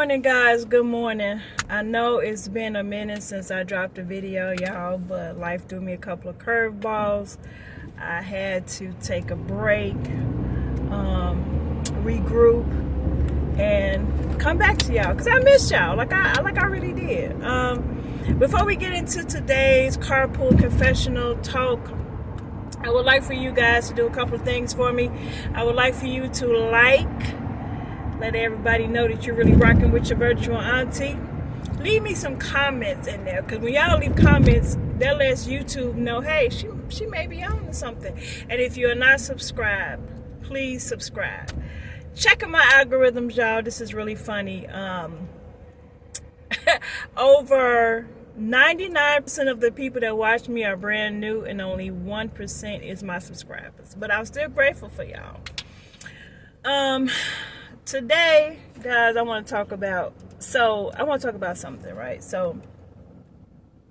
morning, guys. Good morning. I know it's been a minute since I dropped a video, y'all, but life threw me a couple of curveballs. I had to take a break, regroup, and come back to y'all because I missed y'all like I really did. Before we get into today's carpool confessional talk, I would like for you guys to do a couple of things for me. I would like for you to let everybody know that you're really rocking with your virtual auntie. Leave me some comments in there, because when y'all leave comments, that lets YouTube know, hey, she may be on to something. And if you're not subscribed, please subscribe. Checking my algorithms, y'all. This is really funny. Over 99% of the people that watch me are brand new, and only 1% is my subscribers. But I'm still grateful for y'all. Today, guys, I want to talk about something, right? So,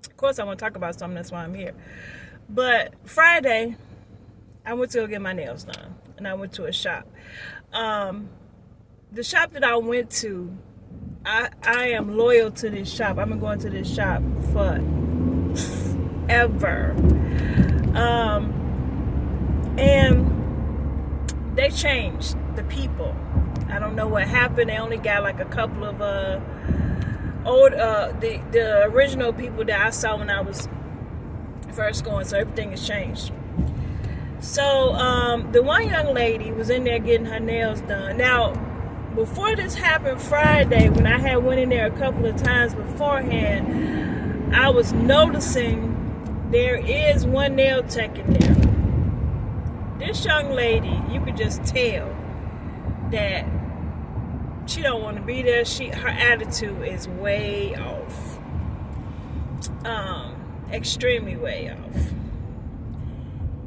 of course, I want to talk about something. That's why I'm here. But Friday, I went to go get my nails done, and I went to a shop. The shop that I went to, I am loyal to this shop. I've been going to this shop for ever. And they changed the people. I don't know what happened. They only got like a couple of the original people that I saw when I was first going, so everything has changed. So the one young lady was in there getting her nails done. Now, before this happened Friday, when I had went in there a couple of times beforehand, I was noticing there is one nail tech in there. This young lady, you could just tell that she don't want to be there. Her attitude is way off, extremely way off,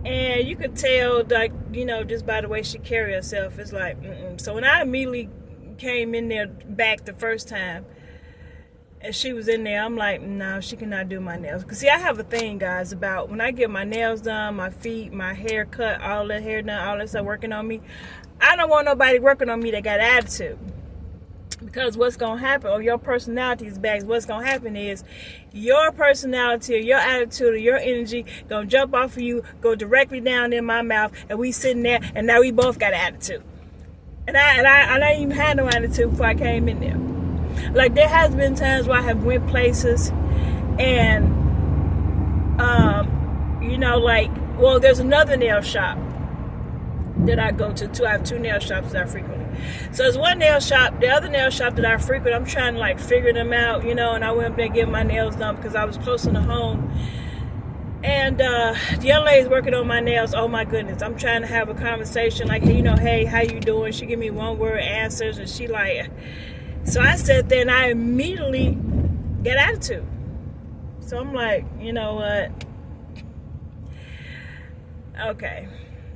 and you could tell, like, just by the way she carry herself, it's like, So when I immediately came in there back the first time, and she was in there, I'm like, no, she cannot do my nails. Because, see, I have a thing, guys, about when I get my nails done, my feet, my hair cut, all that hair done, all that stuff working on me, I don't want nobody working on me that got attitude. Because what's going to happen, or your personality is back, what's going to happen is your personality or your attitude or your energy going to jump off of you, go directly down in my mouth, and we sitting there, and now we both got attitude. And I didn't even have no attitude before I came in there. Like, there has been times where I have went places and, there's another nail shop that I go to. I have two nail shops that I frequent. So there's one nail shop, the other nail shop that I frequent, I'm trying to figure them out, and I went up there getting my nails done because I was closer to home. And the young lady's working on my nails. Oh my goodness, I'm trying to have a conversation like, hey, how you doing? She give me one word answers, and she like, so I sat there and I immediately get attitude. So I'm like, you know what? Okay.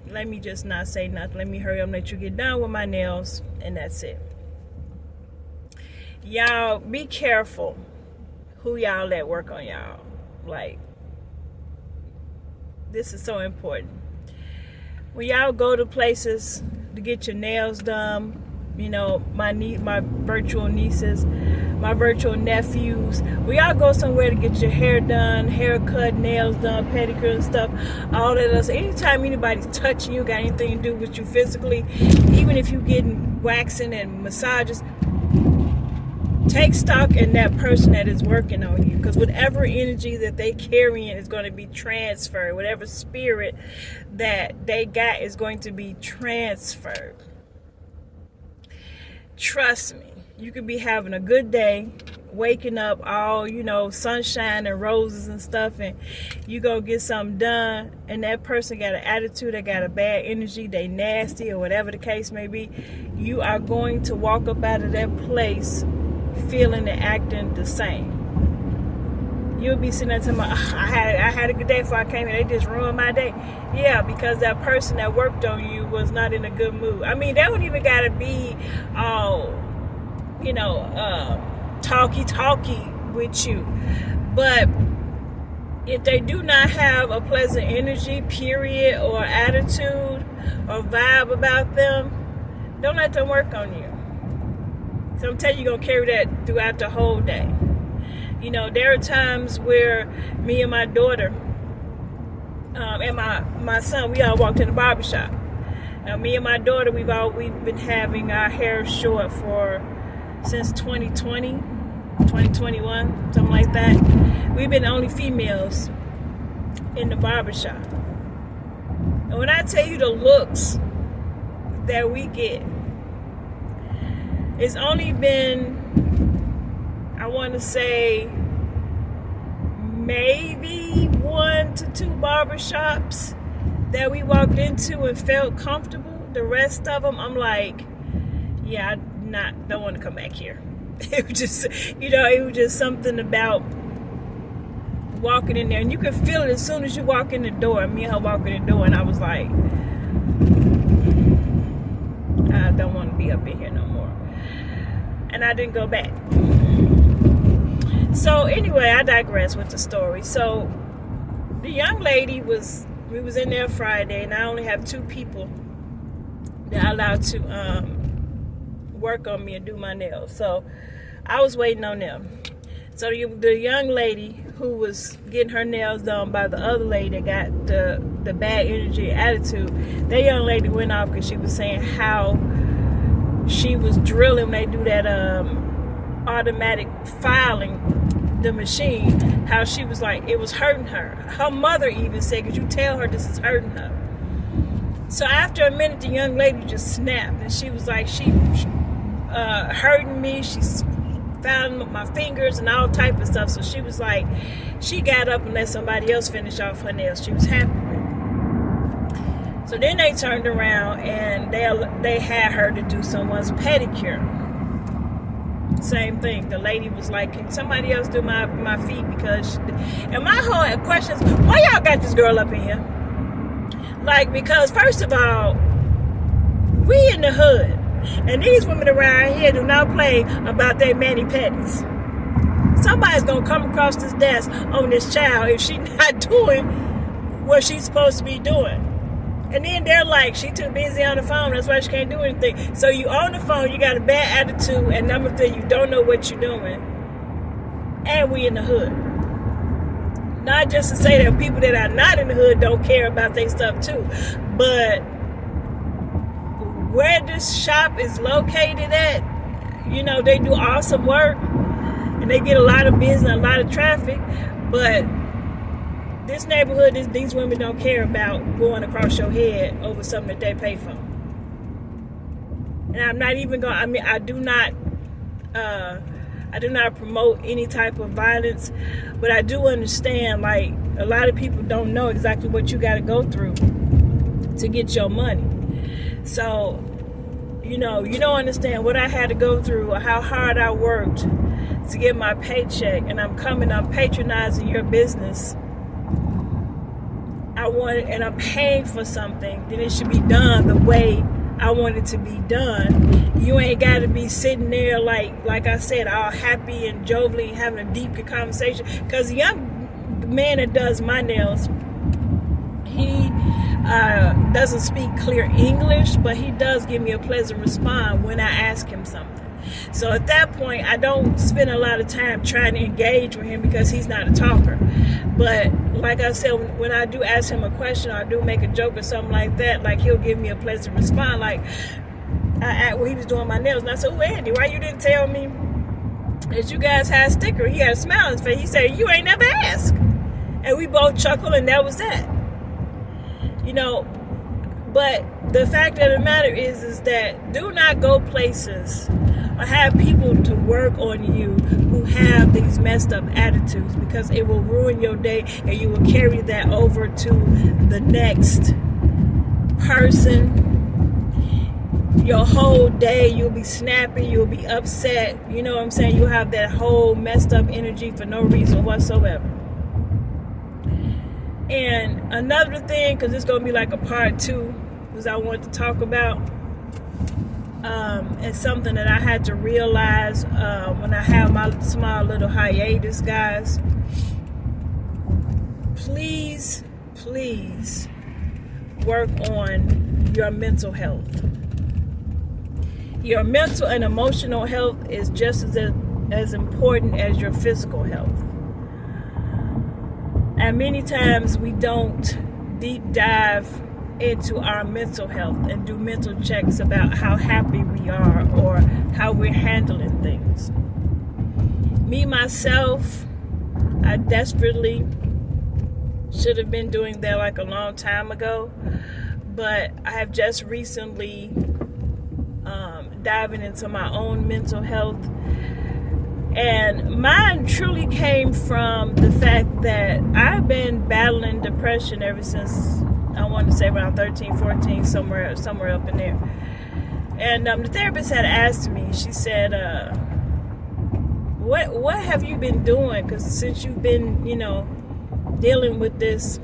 Let me just not say nothing. Let me hurry up and let you get done with my nails, and that's it. Y'all, be careful who y'all let work on y'all. Like, this is so important. When y'all go to places to get your nails done, my virtual nieces, my virtual nephews, we all go somewhere to get your hair done, haircut, nails done, pedicure and stuff, all that else. Anytime anybody's touching you, got anything to do with you physically, even if you're getting waxing and massages, take stock in that person that is working on you, because whatever energy that they carrying is going to be transferred. Whatever spirit that they got is going to be transferred. Trust me, you could be having a good day, waking up all, sunshine and roses and stuff, and you go get something done, and that person got an attitude, they got a bad energy, they nasty, or whatever the case may be. You are going to walk up out of that place feeling and acting the same. You'll be sitting there telling me, I had a good day before I came here, they just ruined my day. Yeah, because that person that worked on you was not in a good mood. I mean, they don't even gotta be all, talky with you. But if they do not have a pleasant energy, period, or attitude or vibe about them, don't let them work on you. So I'm telling you, you're going to carry that throughout the whole day. You know, there are times where me and my daughter and my son, we all walked in the barbershop. Now, me and my daughter, we've been having our hair short since 2020, 2021, something like that. We've been the only females in the barbershop. And when I tell you the looks that we get, it's only been, I want to say, maybe 1 to 2 barbershops that we walked into and felt comfortable. The rest of them, I'm like, yeah, I don't want to come back here. It was just, it was just something about walking in there, and you could feel it as soon as you walk in the door. Me and her walk in the door, and I was like, I don't want to be up in here no more. And I didn't go back. So anyway, I digress with the story. So the young lady we was in there Friday, and I only have 2 people that I allowed to work on me and do my nails. So I was waiting on them. So the young lady who was getting her nails done by the other lady that got the bad energy attitude, that young lady went off because she was saying how she was drilling when they do that automatic filing, the machine, how she was like, it was hurting her. Her mother even said, could you tell her this is hurting her? So after a minute, the young lady just snapped, and she was like, she hurting me. She found my fingers and all type of stuff. So she was like, she got up and let somebody else finish off her nails. She was happy with it. So then they turned around and they had her to do someone's pedicure. Same thing. The lady was like, can somebody else do my feet? And my whole question is, why y'all got this girl up in here? Like, because first of all, we in the hood, and these women around here do not play about their mani-pedis. Somebody's gonna come across this desk on this child if she's not doing what she's supposed to be doing. And then they're like, she too busy on the phone, that's why she can't do anything. So you on the phone, you got a bad attitude, and number 3, you don't know what you're doing. And we in the hood. Not just to say that people that are not in the hood don't care about their stuff too, but where this shop is located at, they do awesome work, and they get a lot of business, a lot of traffic, but this neighborhood, these women don't care about going across your head over something that they pay for. And I'm not even going, I do not promote any type of violence, but I do understand, like, a lot of people don't know exactly what you got to go through to get your money. So, you don't understand what I had to go through or how hard I worked to get my paycheck, and I'm patronizing your business. And I'm paying for something, then it should be done the way I want it to be done. You ain't got to be sitting there like I said, all happy and jovially having a deep conversation. Because the young man that does my nails, he doesn't speak clear English, but he does give me a pleasant response when I ask him something. So at that point, I don't spend a lot of time trying to engage with him because he's not a talker. But like I said, when I do ask him a question or I do make a joke or something like that, like, he'll give me a pleasant response. Like, when he was doing my nails, and I said, oh, Andy, why you didn't tell me that you guys had a sticker? He had a smile on his face. He said, you ain't never asked. And we both chuckled, and that was that. But the fact of the matter is that do not go places or have people to work on you who have these messed up attitudes, because it will ruin your day, and you will carry that over to the next person. Your whole day, you'll be snappy, you'll be upset. You know what I'm saying? You'll have that whole messed up energy for no reason whatsoever. And another thing, because it's going to be like a part 2, was I want to talk about, and something that I had to realize when I have my small little hiatus, guys. Please work on your mental health. Your mental and emotional health is just as important as your physical health. And many times we don't deep dive into our mental health and do mental checks about how happy we are or how we're handling things. Me, myself, I desperately should have been doing that like a long time ago, but I have just recently diving into my own mental health, and mine truly came from the fact that I've been battling depression ever since, I want to say around 13, 14, somewhere up in there. And the therapist had asked me, she said, what have you been doing? Because since you've been, dealing with this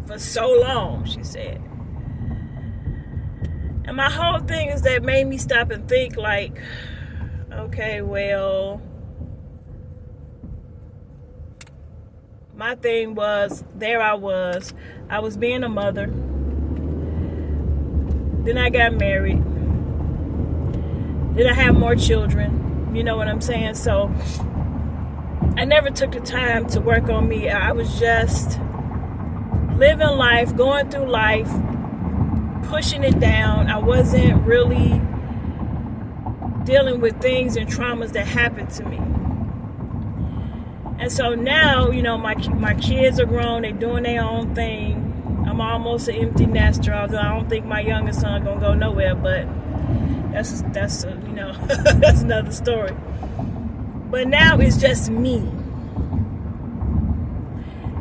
for so long, she said. And my whole thing is that made me stop and think like, okay, well, my thing was, I was being a mother. Then I got married. Then I had more children. You know what I'm saying? So I never took the time to work on me. I was just living life, going through life, pushing it down. I wasn't really dealing with things and traumas that happened to me. And so now, my kids are grown, they're doing their own thing. I'm almost an empty nester, although I don't think my youngest son gonna go nowhere, but that's that's another story. But now it's just me.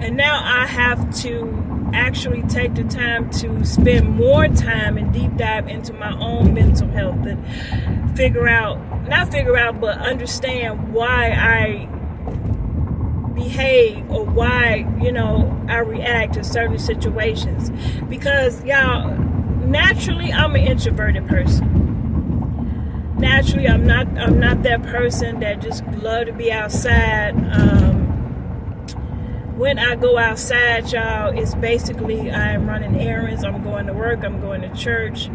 And now I have to actually take the time to spend more time and deep dive into my own mental health and but understand why I behave or why, I react to certain situations. Because, y'all, naturally I'm an introverted person. Naturally, I'm not that person that just love to be outside. When I go outside, y'all, it's basically I'm running errands, I'm going to work, I'm going to church,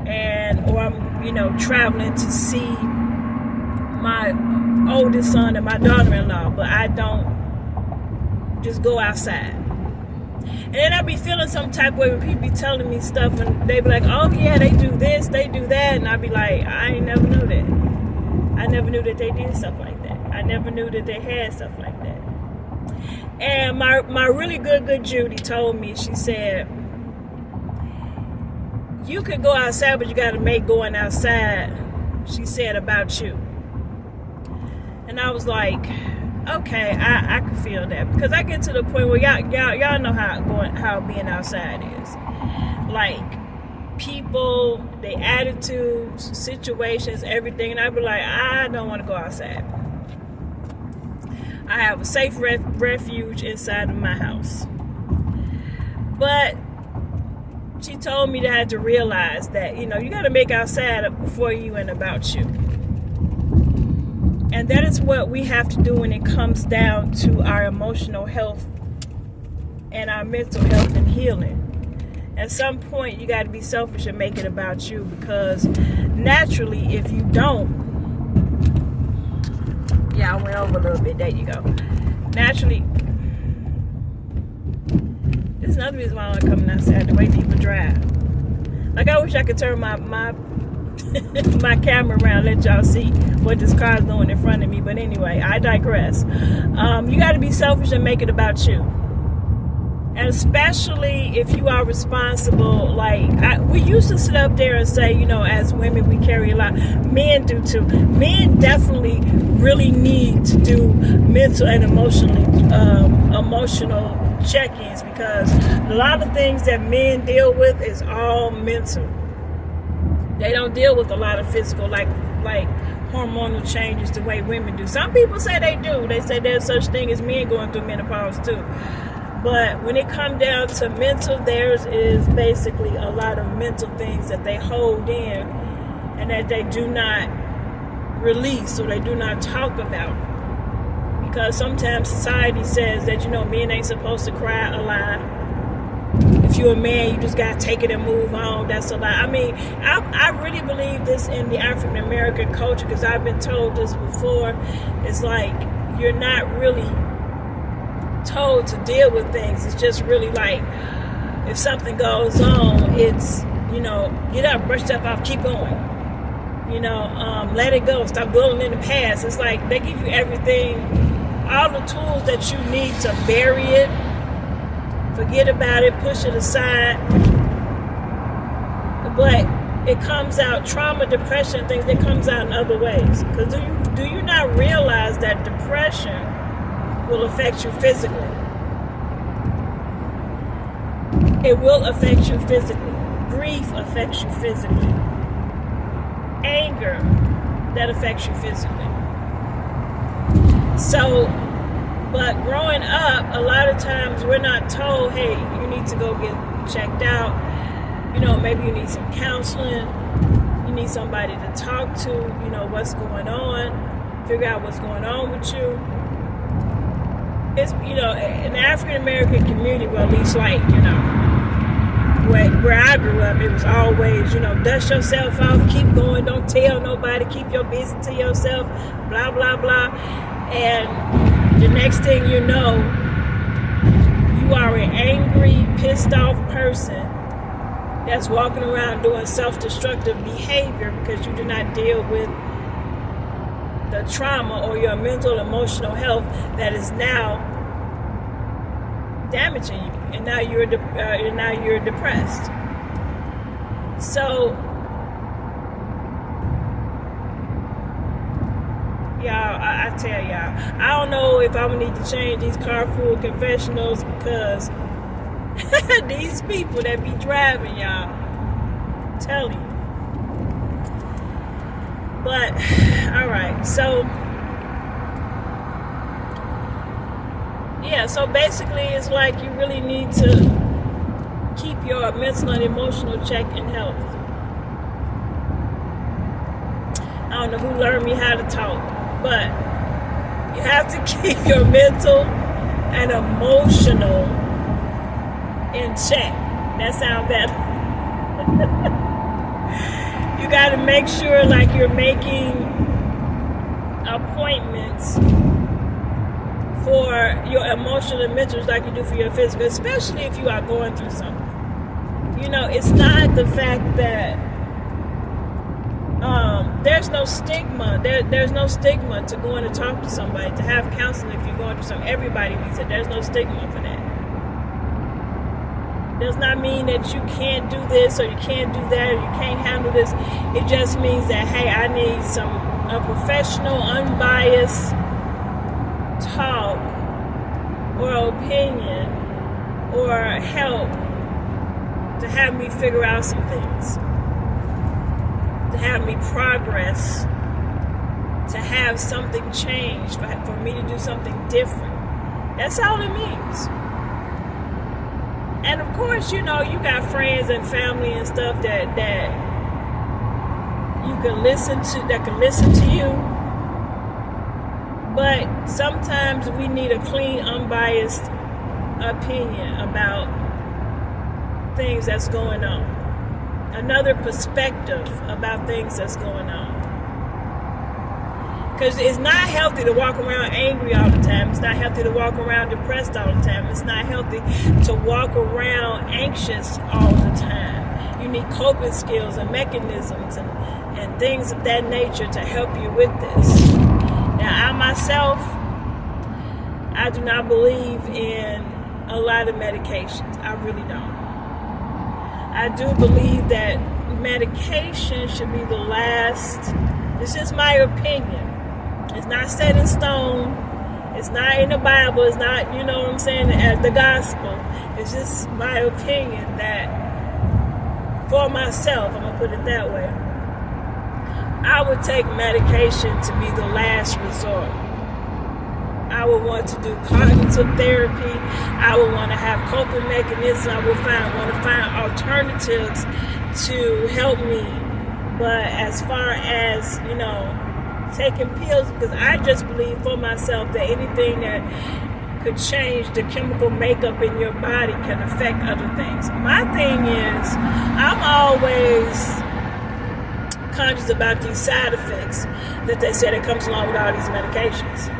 or I'm, traveling to see my oldest son and my daughter-in-law, but I don't just go outside. And then I be feeling some type of way when people be telling me stuff and they be like, oh yeah, they do this, they do that, and I be like, I ain't never knew that. I never knew that they did stuff like that. I never knew that they had stuff like that. And my really good Judy told me, she said, you could go outside, but you got to make going outside, she said, about you. And I was like, okay, I can feel that. Because I get to the point where y'all know how being outside is. Like, people, their attitudes, situations, everything. And I be like, I don't want to go outside. I have a safe refuge inside of my house. But she told me that I had to realize that, you got to make outside before you and about you. And that is what we have to do when it comes down to our emotional health and our mental health and healing. At some point, you got to be selfish and make it about you, because naturally, if you don't, yeah, I went over a little bit. There you go. Naturally, this is another reason why I don't come outside, the way people drive. Like, I wish I could turn my my camera around, let y'all see what this car's doing in front of me. But anyway, I digress. You got to be selfish and make it about you. And especially if you are responsible, we used to sit up there and say, as women, we carry a lot. Men do too. Men definitely really need to do mental and emotional check-ins, because a lot of things that men deal with is all mental. They don't deal with a lot of physical, like hormonal changes the way women do. Some people say they do. They say there's such thing as men going through menopause too. But when it comes down to mental, theirs is basically a lot of mental things that they hold in and that they do not release or they do not talk about. Because sometimes society says that, men ain't supposed to cry a lot. if you're a man, you just got to take it and move on. That's a lie. I mean, I really believe this in the African American culture, because I've been told this before. It's like you're not really told to deal with things. It's just really like, if something goes on, it's, get up, brush stuff off, keep going. Let it go. Stop dwelling in the past. It's like they give you everything, all the tools that you need to bury it, forget about it, push it aside. But it comes out, trauma, depression, things that comes out in other ways. Because do you not realize that depression will affect you physically? It will affect you physically. Grief affects you physically. Anger, that affects you physically. So, but growing up, a lot of times we're not told, hey, you need to go get checked out. Maybe you need some counseling. You need somebody to talk to, what's going on, figure out what's going on with you. It's, in the African American community, well, at least where I grew up, it was always, dust yourself off, keep going, don't tell nobody, keep your business to yourself, blah, blah, blah. And the next thing you know, you are an angry, pissed off person that's walking around doing self-destructive behavior because you do not deal with the trauma or your mental, emotional health that is now damaging you, and now you're depressed. So, y'all, I tell y'all, I don't know if I'm gonna need to change these carpool confessionals, because these people that be driving, y'all, I'm telling you. But all right, so yeah, so basically it's like you really need to keep your mental and emotional check in health. I don't know who learned me how to talk, but you have to keep your mental and emotional in check. That sounds better. You got to make sure like you're making appointments for your emotional and mental like you do for your physical, especially if you are going through something. It's not the fact that there's no stigma. There's no stigma to going to talk to somebody, to have counseling if you're going through something. Everybody needs it. There's no stigma for that. Does not mean that you can't do this or you can't do that or you can't handle this. It just means that, hey, I need a professional, unbiased talk or opinion or help to have me figure out some things, to have me progress, to have something change, for me to do something different. That's all it means. And of course, you got friends and family and stuff that you can listen to you. But sometimes we need a clean, unbiased opinion about things that's going on. Another perspective about things that's going on. Because it's not healthy to walk around angry all the time. It's not healthy to walk around depressed all the time. It's not healthy to walk around anxious all the time. You need coping skills and mechanisms and things of that nature to help you with this. Now, I myself, I do not believe in a lot of medications. I really don't. I do believe that medication should be the last. This is my opinion. It's not set in stone. It's not in the Bible. It's not, the gospel. It's just my opinion that for myself, I'm going to put it that way, I would take medication to be the last resort. I would want to do cognitive therapy. I would want to have coping mechanisms. I would want to find alternatives to help me. But as far as, taking pills, because I just believe for myself that anything that could change the chemical makeup in your body, can affect other things. My thing is, I'm always conscious about these side effects that they say that comes along with all these medications.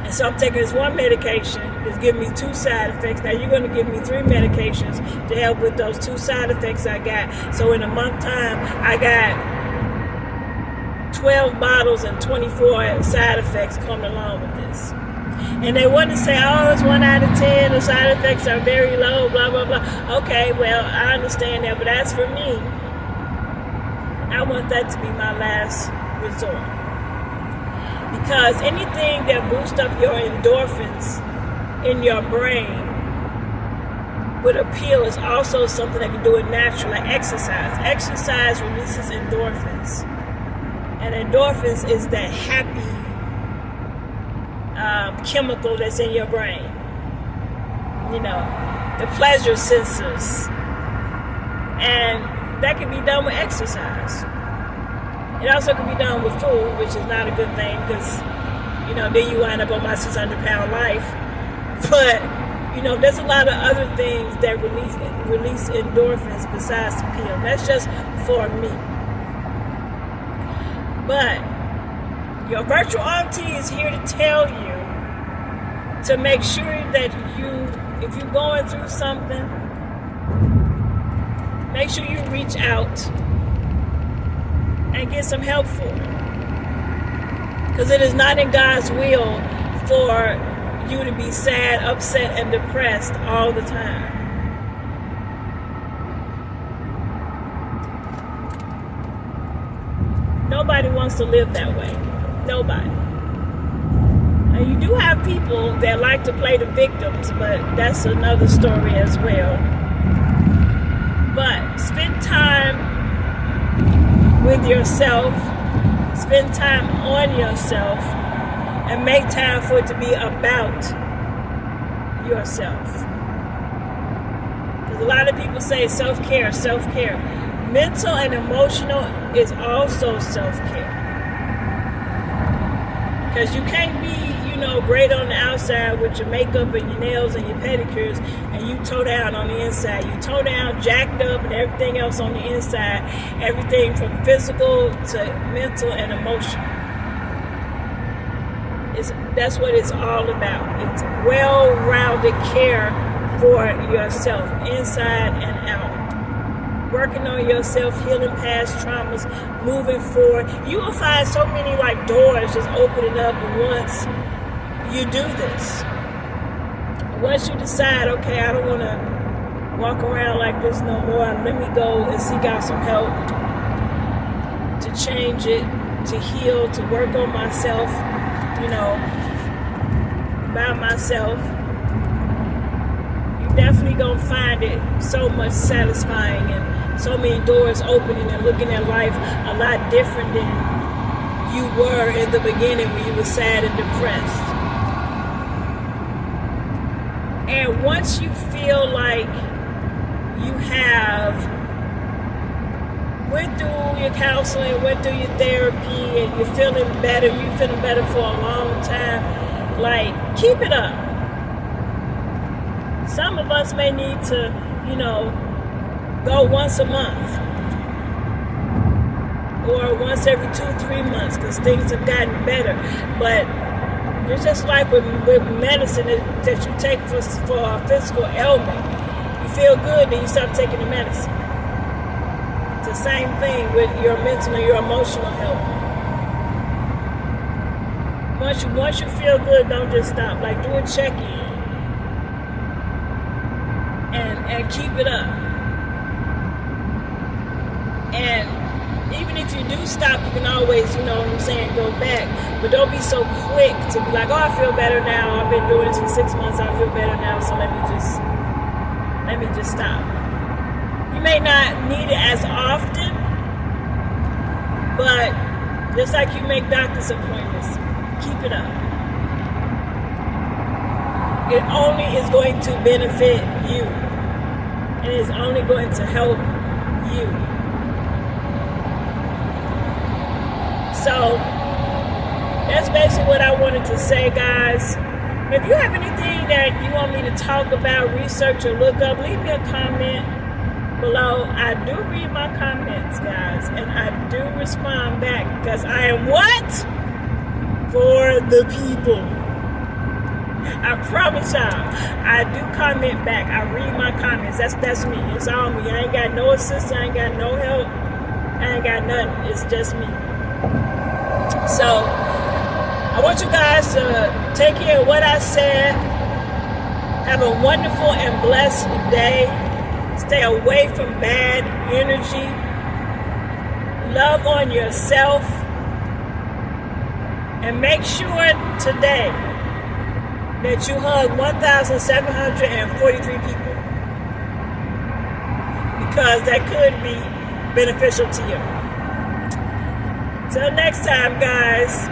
And so I'm taking this one medication that's giving me 2 side effects. Now you're going to give me 3 medications to help with those 2 side effects I got. So in a month time, I got 12 bottles and 24 side effects coming along with this. And they want to say, oh, it's 1 out of 10, the side effects are very low, blah, blah, blah. Okay, well, I understand that, but as for me, I want that to be my last resort. Because anything that boosts up your endorphins in your brain with a pill is also something that you do it naturally, like exercise. Exercise releases endorphins. And endorphins is that happy chemical that's in your brain. You know, the pleasure sensors. And that can be done with exercise. It also can be done with food, which is not a good thing because, you know, then you wind up on my 600-pound life. But, you know, there's a lot of other things that release endorphins besides the pill. That's just for me. But your virtual auntie is here to tell you to make sure that if you're going through something, make sure you reach out and get some help for it. Because it is not in God's will for you to be sad, upset, and depressed all the time. Nobody wants to live that way. Nobody. And you do have people that like to play the victims, but that's another story as well. But spend time with yourself, spend time on yourself, and make time for it to be about yourself. Because a lot of people say self-care, self-care. Mental and emotional is also self-care. Because you can't be, you know, great on the outside with your makeup and your nails and your pedicures, and you toe down on the inside. You toe down, jacked up, and everything else on the inside. Everything from physical to mental and emotional. That's what it's all about. It's well-rounded care for yourself, inside and out. Working on yourself, healing past traumas, moving forward. You will find so many like doors just opening up once you do this. Once you decide, okay, I don't want to walk around like this no more. Let me go and seek out some help to change it, to heal, to work on myself, you know, by myself. You're definitely going to find it so much satisfying and so many doors opening and looking at life a lot different than you were in the beginning when you were sad and depressed. And once you feel like you have went through your counseling, went through your therapy, and you're feeling better for a long time, like, keep it up. Some of us may need to, you know, go once a month or once every 2-3 months because things have gotten better. But it's just like with medicine that you take for a physical ailment. You feel good, then you stop taking the medicine. It's the same thing with your mental and your emotional health. Once you feel good, don't just stop. Like, do a check-in and keep it up. And even if you do stop, you can always, you know what I'm saying, go back. But don't be so quick to be like, oh, I feel better now. I've been doing this for 6 months. I feel better now. So let me just stop. You may not need it as often, but just like you make doctor's appointments, keep it up. It only is going to benefit you. It is only going to help you. So that's basically what I wanted to say, guys. If you have anything that you want me to talk about, research, or look up, leave me a comment below. I do read my comments, guys, and I do respond back because I am what? For the people. I promise y'all, I do comment back. I read my comments. That's me. It's all me. I ain't got no assistance. I ain't got no help. I ain't got nothing. It's just me. So I want you guys to take care of what I said. Have a wonderful and blessed day. Stay away from bad energy. Love on yourself. And make sure today that you hug 1,743 people. Because that could be beneficial to you. Till next time, guys.